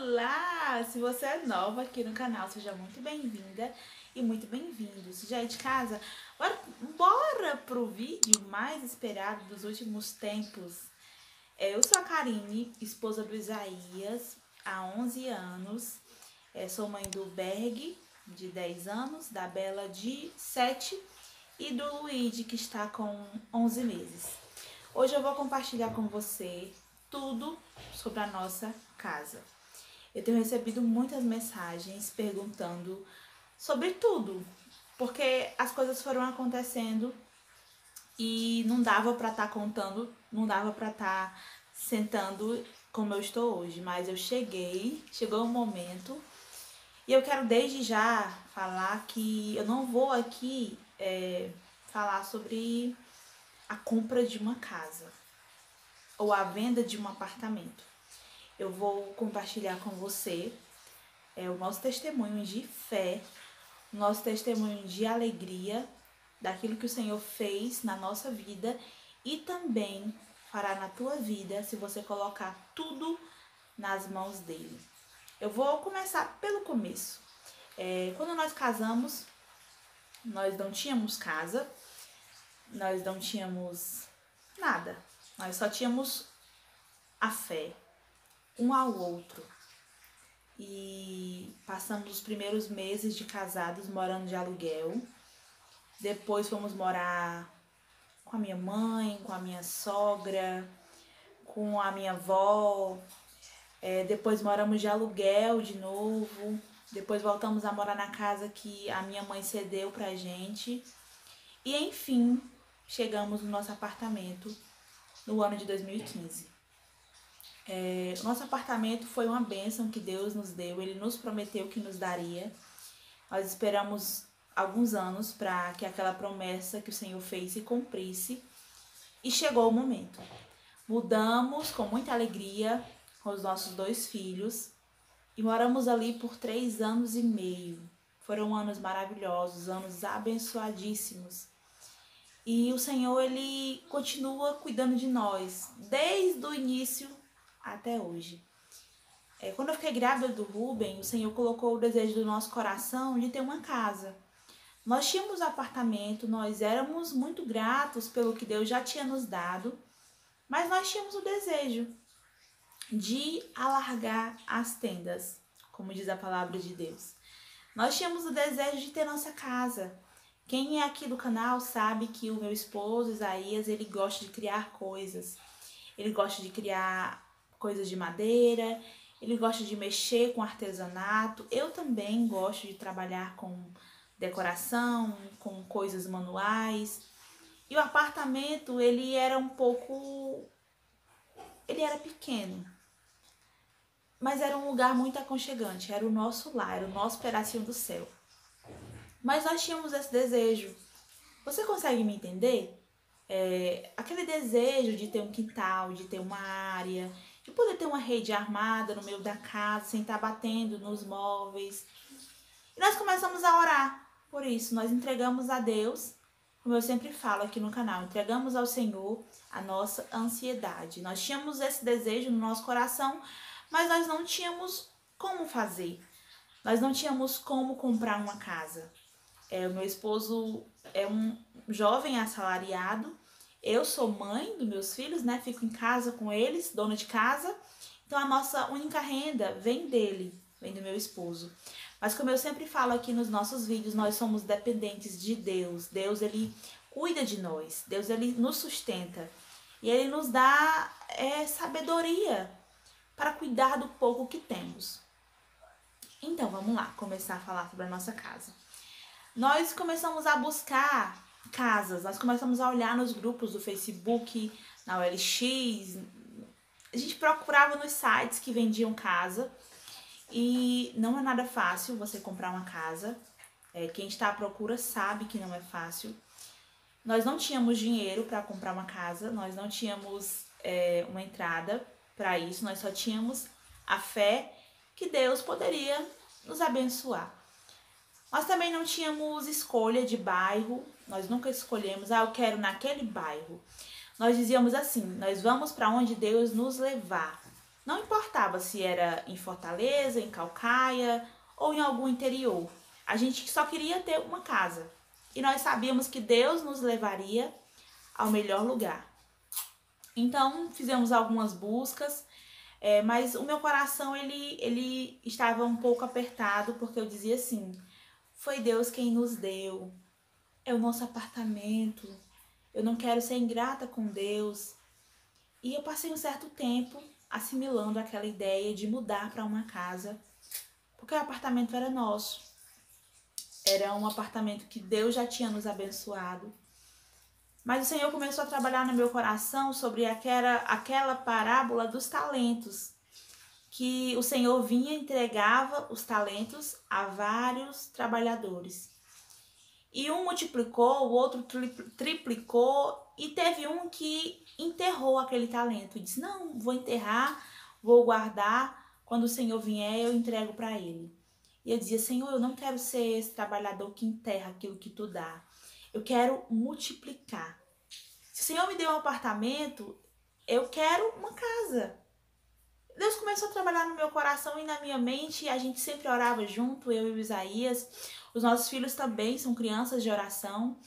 Olá! Se você é nova aqui no canal, seja muito bem-vinda e muito bem-vindo. Se já é de casa, bora pro vídeo mais esperado dos últimos tempos. Eu sou a Karine, esposa do Isaías, há 11 anos. Sou mãe do Berg, de 10 anos, da Bela, de 7 e do Luigi, que está com 11 meses. Hoje eu vou compartilhar com você tudo sobre a nossa casa. Eu tenho recebido muitas mensagens perguntando sobre tudo, porque as coisas foram acontecendo e não dava para estar contando, não dava para estar sentando como eu estou hoje, mas eu chegou o momento e eu quero desde já falar que eu não vou aqui falar sobre a compra de uma casa ou a venda de um apartamento. Eu vou compartilhar com você o nosso testemunho de fé, o nosso testemunho de alegria, daquilo que o Senhor fez na nossa vida e também fará na tua vida se você colocar tudo nas mãos dele. Eu vou começar pelo começo. Quando nós casamos, nós não tínhamos casa, nós não tínhamos nada, nós só tínhamos a fé um ao outro. E passamos os primeiros meses de casados morando de aluguel. Depois fomos morar com a minha mãe, com a minha sogra, com a minha avó. Depois moramos de aluguel de novo. Depois voltamos a morar na casa que a minha mãe cedeu pra gente. E enfim, chegamos no nosso apartamento no ano de 2015. O nosso apartamento foi uma bênção que Deus nos deu, Ele nos prometeu que nos daria. Nós esperamos alguns anos para que aquela promessa que o Senhor fez se cumprisse e chegou o momento. Mudamos com muita alegria com os nossos 2 filhos e moramos ali por 3 anos e meio. Foram anos maravilhosos, anos abençoadíssimos. E o Senhor, Ele continua cuidando de nós desde o início até hoje. Quando eu fiquei grávida do Ruben, o Senhor colocou o desejo do nosso coração de ter uma casa. Nós tínhamos apartamento, nós éramos muito gratos pelo que Deus já tinha nos dado, mas nós tínhamos o desejo de alargar as tendas, como diz a palavra de Deus. Nós tínhamos o desejo de ter nossa casa. Quem é aqui do canal sabe que o meu esposo, Isaías, ele gosta de criar coisas. Ele gosta de criar coisas de madeira, ele gosta de mexer com artesanato. Eu também gosto de trabalhar com decoração, com coisas manuais. E o apartamento, ele era pequeno, mas era um lugar muito aconchegante, era o nosso lar, era o nosso pedacinho do céu. Mas nós tínhamos esse desejo. Você consegue me entender? Aquele desejo de ter um quintal, de ter uma área, de poder ter uma rede armada no meio da casa, sem estar batendo nos móveis. E nós começamos a orar por isso. Nós entregamos a Deus, como eu sempre falo aqui no canal, entregamos ao Senhor a nossa ansiedade. Nós tínhamos esse desejo no nosso coração, mas nós não tínhamos como fazer. Nós não tínhamos como comprar uma casa. O meu esposo é um jovem assalariado. Eu sou mãe dos meus filhos, né? Fico em casa com eles, dona de casa. Então a nossa única renda vem dele, vem do meu esposo. Mas como eu sempre falo aqui nos nossos vídeos, nós somos dependentes de Deus. Deus, Ele cuida de nós. Deus, Ele nos sustenta. E Ele nos dá sabedoria para cuidar do pouco que temos. Então vamos lá, começar a falar sobre a nossa casa. Nós começamos a buscar casas, nós começamos a olhar nos grupos do Facebook, na OLX, a gente procurava nos sites que vendiam casa e não é nada fácil você comprar uma casa. Quem está à procura sabe que não é fácil. Nós não tínhamos dinheiro para comprar uma casa, nós não tínhamos uma entrada para isso, nós só tínhamos a fé que Deus poderia nos abençoar. Nós também não tínhamos escolha de bairro, nós nunca escolhemos, eu quero naquele bairro. Nós dizíamos assim, nós vamos para onde Deus nos levar. Não importava se era em Fortaleza, em Calcaia ou em algum interior. A gente só queria ter uma casa. E nós sabíamos que Deus nos levaria ao melhor lugar. Então, fizemos algumas buscas, mas o meu coração, ele estava um pouco apertado, porque eu dizia assim, foi Deus quem nos deu, é o nosso apartamento, eu não quero ser ingrata com Deus. E eu passei um certo tempo assimilando aquela ideia de mudar para uma casa, porque o apartamento era nosso. Era um apartamento que Deus já tinha nos abençoado. Mas o Senhor começou a trabalhar no meu coração sobre aquela parábola dos talentos, que o Senhor vinha e entregava os talentos a vários trabalhadores. E um multiplicou, o outro triplicou, e teve um que enterrou aquele talento. E disse, não, vou enterrar, vou guardar, quando o Senhor vier eu entrego para ele. E eu dizia, Senhor, eu não quero ser esse trabalhador que enterra aquilo que tu dá. Eu quero multiplicar. Se o Senhor me deu um apartamento, eu quero uma casa. Deus começou a trabalhar no meu coração e na minha mente, e a gente sempre orava junto, eu e o Isaías. Os nossos filhos também são crianças de oração.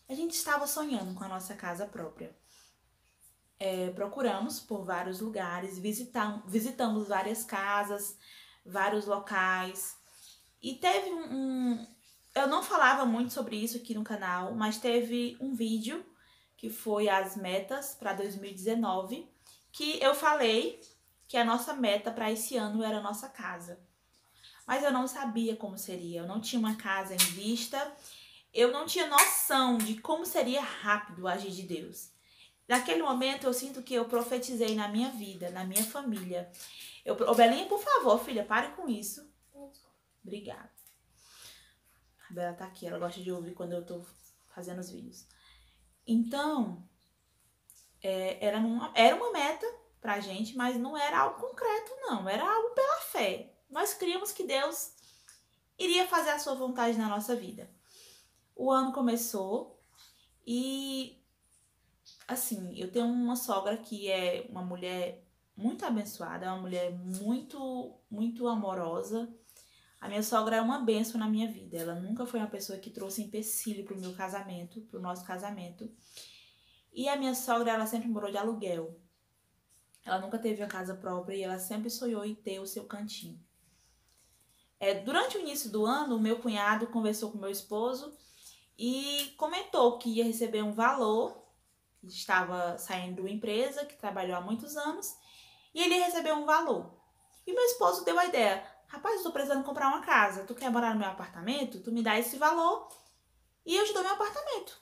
A gente estava sonhando com a nossa casa própria. Procuramos por vários lugares, visitamos várias casas, vários locais. E teve eu não falava muito sobre isso aqui no canal, mas teve um vídeo que foi as metas para 2019, que eu falei que a nossa meta para esse ano era a nossa casa. Mas eu não sabia como seria, eu não tinha uma casa em vista, eu não tinha noção de como seria rápido o agir de Deus. Naquele momento eu sinto que eu profetizei na minha vida, na minha família. Ô Belinha, por favor, filha, pare com isso. Obrigada. A Bela tá aqui, ela gosta de ouvir quando eu tô fazendo os vídeos. Então, era uma meta pra gente, mas não era algo concreto, não. Era algo pela fé. Nós críamos que Deus iria fazer a sua vontade na nossa vida. O ano começou e, assim, eu tenho uma sogra que é uma mulher muito abençoada, é uma mulher muito, muito amorosa. A minha sogra é uma bênção na minha vida. Ela nunca foi uma pessoa que trouxe empecilho pro meu casamento, pro nosso casamento. E a minha sogra, ela sempre morou de aluguel. Ela nunca teve uma casa própria e ela sempre sonhou em ter o seu cantinho. Durante o início do ano, o meu cunhado conversou com meu esposo e comentou que ia receber um valor, que estava saindo de uma empresa, que trabalhou há muitos anos, e ele ia receber um valor. E meu esposo deu a ideia, rapaz, eu tô precisando comprar uma casa, tu quer morar no meu apartamento? Tu me dá esse valor e eu te dou meu apartamento.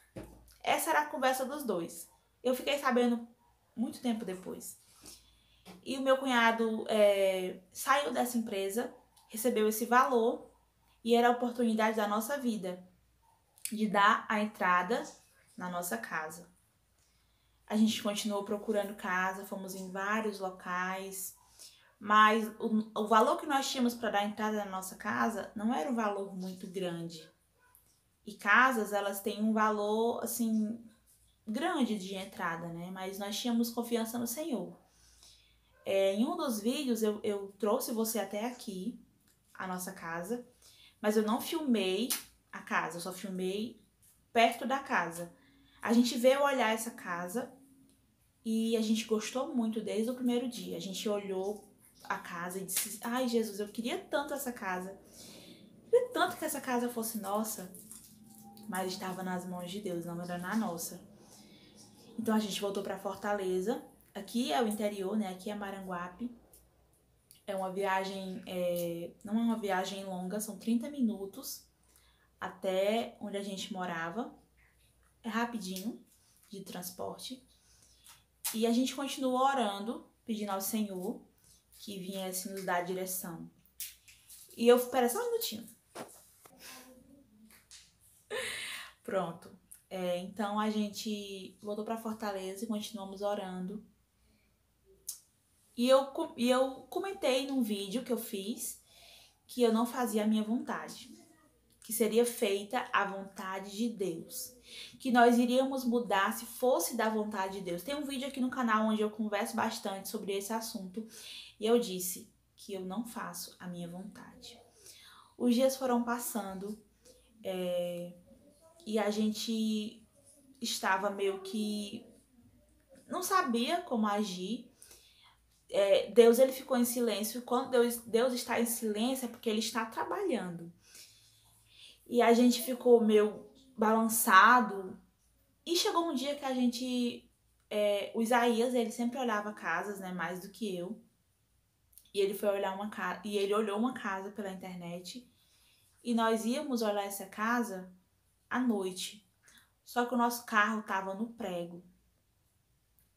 Essa era a conversa dos dois. Eu fiquei sabendo muito tempo depois. E o meu cunhado saiu dessa empresa, recebeu esse valor e era a oportunidade da nossa vida de dar a entrada na nossa casa. A gente continuou procurando casa, fomos em vários locais, mas o valor que nós tínhamos para dar a entrada na nossa casa não era um valor muito grande. E casas, elas têm um valor, assim, grande de entrada, né? Mas nós tínhamos confiança no Senhor. Em um dos vídeos, eu trouxe você até aqui, a nossa casa, mas eu não filmei a casa, eu só filmei perto da casa. A gente veio olhar essa casa e a gente gostou muito desde o primeiro dia. A gente olhou a casa e disse, ai Jesus, eu queria tanto essa casa. Eu queria tanto que essa casa fosse nossa, mas estava nas mãos de Deus, não era na nossa. Então a gente voltou para Fortaleza. Aqui é o interior, né? Aqui é Maranguape. É uma viagem, não é uma viagem longa, são 30 minutos até onde a gente morava. É rapidinho de transporte. E a gente continuou orando, pedindo ao Senhor que viesse nos dar a direção. E eu... Espera só um minutinho. Pronto. Então a gente voltou para Fortaleza e continuamos orando. E eu comentei num vídeo que eu fiz que eu não fazia a minha vontade, que seria feita a vontade de Deus, que nós iríamos mudar se fosse da vontade de Deus. Tem um vídeo aqui no canal onde eu converso bastante sobre esse assunto E eu disse que eu não faço a minha vontade. Os dias foram passando e a gente estava meio que não sabia como agir. Deus, ele ficou em silêncio. E quando Deus está em silêncio é porque ele está trabalhando. E a gente ficou meio balançado. E chegou um dia que a gente... o Isaías, ele sempre olhava casas, né, mais do que eu. E ele foi olhar uma casa, e ele olhou uma casa pela internet. E nós íamos olhar essa casa à noite. Só que o nosso carro estava no prego.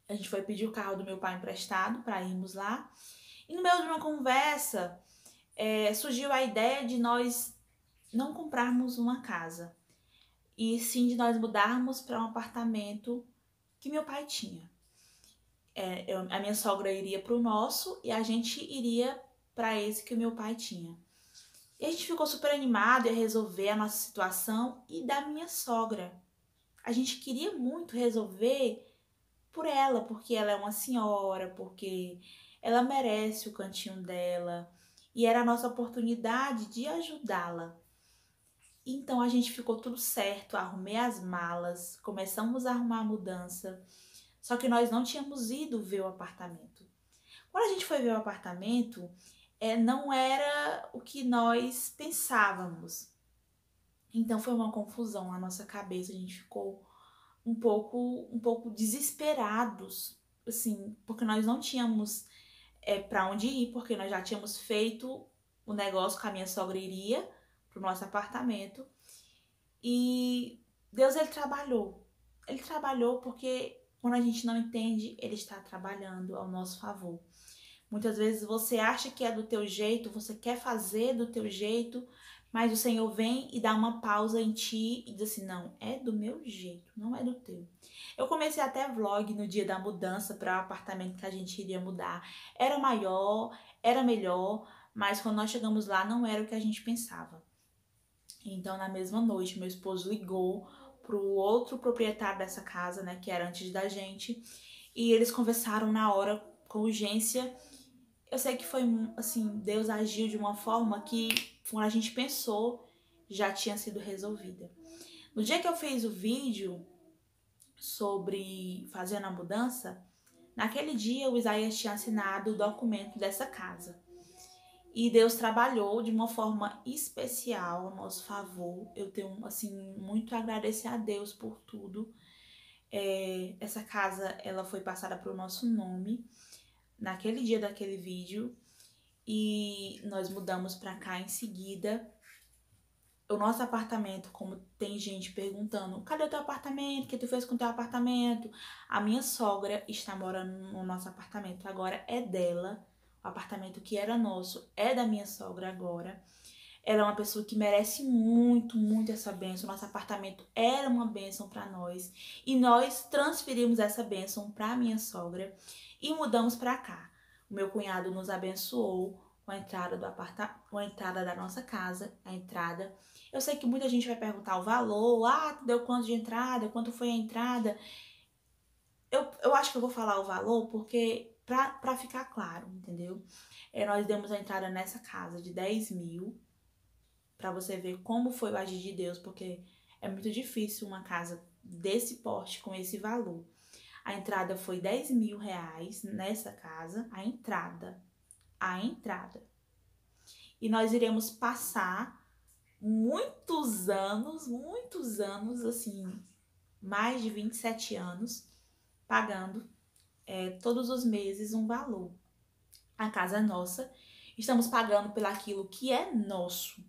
A gente foi pedir o carro do meu pai emprestado para irmos lá. E no meio de uma conversa, surgiu a ideia de nós não comprarmos uma casa. E sim de nós mudarmos para um apartamento que meu pai tinha. A minha sogra iria para o nosso e a gente iria para esse que o meu pai tinha. E a gente ficou super animado em resolver a nossa situação e da minha sogra. A gente queria muito resolver por ela, porque ela é uma senhora, porque ela merece o cantinho dela e era a nossa oportunidade de ajudá-la. Então a gente ficou tudo certo, arrumei as malas, começamos a arrumar a mudança, só que nós não tínhamos ido ver o apartamento. Quando a gente foi ver o apartamento, não era o que nós pensávamos. Então foi uma confusão na nossa cabeça, a gente ficou um pouco desesperados, assim, porque nós não tínhamos para onde ir, porque nós já tínhamos feito o negócio que a minha sogra iria pro nosso apartamento. E Deus, ele trabalhou. Ele trabalhou porque quando a gente não entende, ele está trabalhando ao nosso favor. Muitas vezes você acha que é do teu jeito, você quer fazer do teu jeito, mas o Senhor vem e dá uma pausa em ti e diz assim, não, é do meu jeito, não é do teu. Eu comecei até vlog no dia da mudança para o apartamento que a gente iria mudar. Era maior, era melhor, mas quando nós chegamos lá não era o que a gente pensava. Então, na mesma noite, meu esposo ligou pro outro proprietário dessa casa, né, que era antes da gente, e eles conversaram na hora com urgência. Eu sei que foi, assim, Deus agiu de uma forma que, quando a gente pensou, já tinha sido resolvida. No dia que eu fiz o vídeo sobre fazendo a mudança, naquele dia o Isaías tinha assinado o documento dessa casa. E Deus trabalhou de uma forma especial a nosso favor. Eu tenho, assim, muito a agradecer a Deus por tudo. Essa casa, ela foi passada para o nosso nome naquele dia daquele vídeo. E nós mudamos para cá em seguida. O nosso apartamento, como tem gente perguntando, cadê o teu apartamento? O que tu fez com o teu apartamento? A minha sogra está morando no nosso apartamento, agora é dela. O apartamento que era nosso é da minha sogra agora. Ela é uma pessoa que merece muito, muito essa bênção. Nosso apartamento era uma bênção para nós. E nós transferimos essa bênção para minha sogra e mudamos para cá. O meu cunhado nos abençoou com a entrada com a entrada da nossa casa, a entrada. Eu sei que muita gente vai perguntar o valor. Tu deu quanto de entrada? Quanto foi a entrada? Eu acho que eu vou falar o valor porque pra ficar claro, entendeu? Nós demos a entrada nessa casa de 10 mil, pra você ver como foi o agir de Deus, porque é muito difícil uma casa desse porte com esse valor. A entrada foi 10 mil reais nessa casa, a entrada. E nós iremos passar muitos anos, assim, mais de 27 anos, pagando todos os meses um valor. A casa é nossa, estamos pagando por aquilo que é nosso.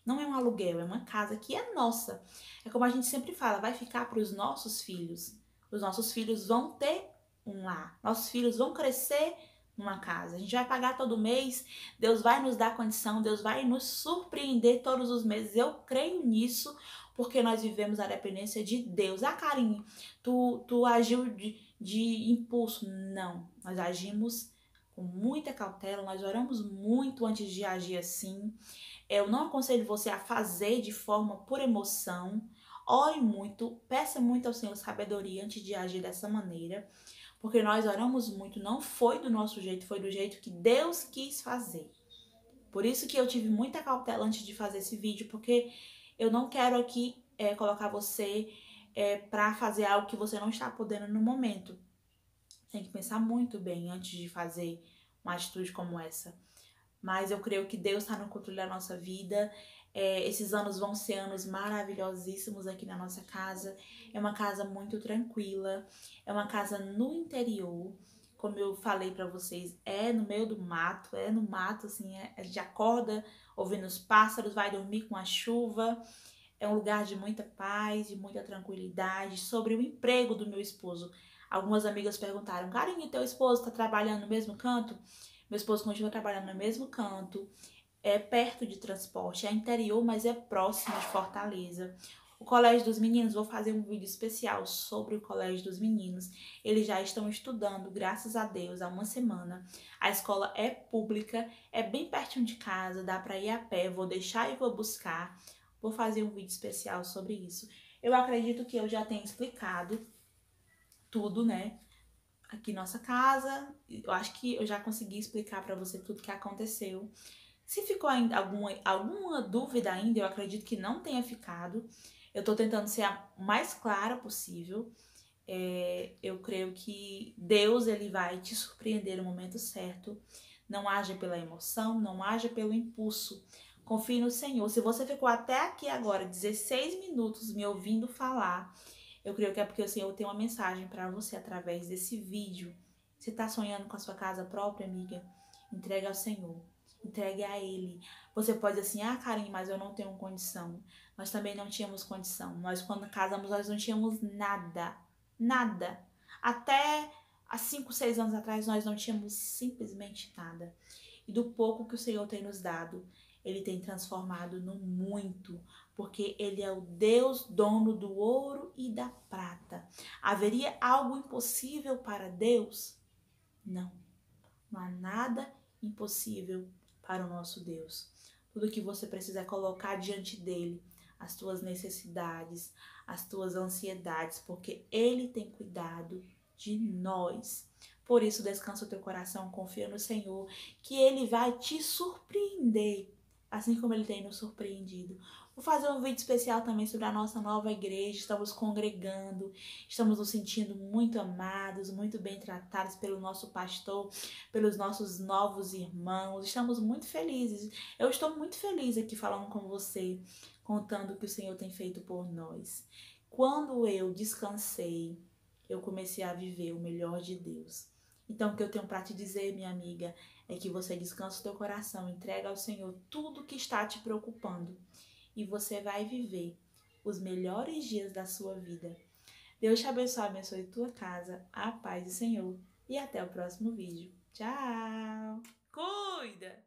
Não é um aluguel, é uma casa que é nossa. É como a gente sempre fala, vai ficar para os nossos filhos. Os nossos filhos vão ter um lar. Nossos filhos vão crescer numa casa. A gente vai pagar todo mês, Deus vai nos dar condição, Deus vai nos surpreender todos os meses. Eu creio nisso, porque nós vivemos a dependência de Deus. Karine, tu agiu de impulso. Não, nós agimos com muita cautela, nós oramos muito antes de agir assim. Eu não aconselho você a fazer de forma por emoção. Ore muito, peça muito ao Senhor sabedoria antes de agir dessa maneira, Porque nós oramos muito, não foi do nosso jeito, foi do jeito que Deus quis fazer. Por isso que eu tive muita cautela antes de fazer esse vídeo, porque eu não quero aqui colocar você para fazer algo que você não está podendo no momento. Tem que pensar muito bem antes de fazer uma atitude como essa. Mas eu creio que Deus está no controle da nossa vida. Esses anos vão ser anos maravilhosíssimos aqui na nossa casa. É uma casa muito tranquila, é uma casa no interior. Como eu falei pra vocês, é no meio do mato, é no mato, assim, a gente acorda ouvindo os pássaros, vai dormir com a chuva. É um lugar de muita paz, de muita tranquilidade. Sobre o emprego do meu esposo, algumas amigas perguntaram: Karine, teu esposo tá trabalhando no mesmo canto? Meu esposo continua trabalhando no mesmo canto, é perto de transporte, é interior, mas é próximo de Fortaleza. O Colégio dos Meninos, vou fazer um vídeo especial sobre o Colégio dos Meninos. Eles já estão estudando, graças a Deus, há uma semana. A escola é pública, é bem pertinho de casa, dá para ir a pé, vou deixar e vou buscar. Vou fazer um vídeo especial sobre isso. Eu acredito que eu já tenho explicado tudo, né? Aqui nossa casa, eu acho que eu já consegui explicar para você tudo que aconteceu. Se ficou ainda alguma dúvida ainda, eu acredito que não tenha ficado. Eu tô tentando ser a mais clara possível. Eu creio que Deus, ele vai te surpreender no momento certo. Não haja pela emoção, não haja pelo impulso. Confie no Senhor. Se você ficou até aqui agora, 16 minutos me ouvindo falar, eu creio que é porque o Senhor tem uma mensagem para você através desse vídeo. Você está sonhando com a sua casa própria, amiga? Entregue ao Senhor. Entregue a Ele. Você pode dizer assim: ah, Karine, mas eu não tenho condição. Nós também não tínhamos condição. Nós, quando casamos, nós não tínhamos nada. Nada. Até há 5, 6 anos atrás, nós não tínhamos simplesmente nada. E do pouco que o Senhor tem nos dado, Ele tem transformado no muito, porque Ele é o Deus dono do ouro e da prata. Haveria algo impossível para Deus? Não. Não há nada impossível para o nosso Deus. Tudo que você precisa é colocar diante dele as tuas necessidades, as tuas ansiedades, porque ele tem cuidado de nós. Por isso, descansa o teu coração, confia no Senhor, que ele vai te surpreender, assim como ele tem nos surpreendido. Vou fazer um vídeo especial também sobre a nossa nova igreja. Estamos congregando, estamos nos sentindo muito amados, muito bem tratados pelo nosso pastor, pelos nossos novos irmãos. Estamos muito felizes. Eu estou muito feliz aqui falando com você, contando o que o Senhor tem feito por nós. Quando eu descansei, eu comecei a viver o melhor de Deus. Então, o que eu tenho para te dizer, minha amiga, é que você descansa o teu coração, entrega ao Senhor tudo que está te preocupando e você vai viver os melhores dias da sua vida. Deus te abençoe tua casa, a paz do Senhor e até o próximo vídeo. Tchau! Cuida!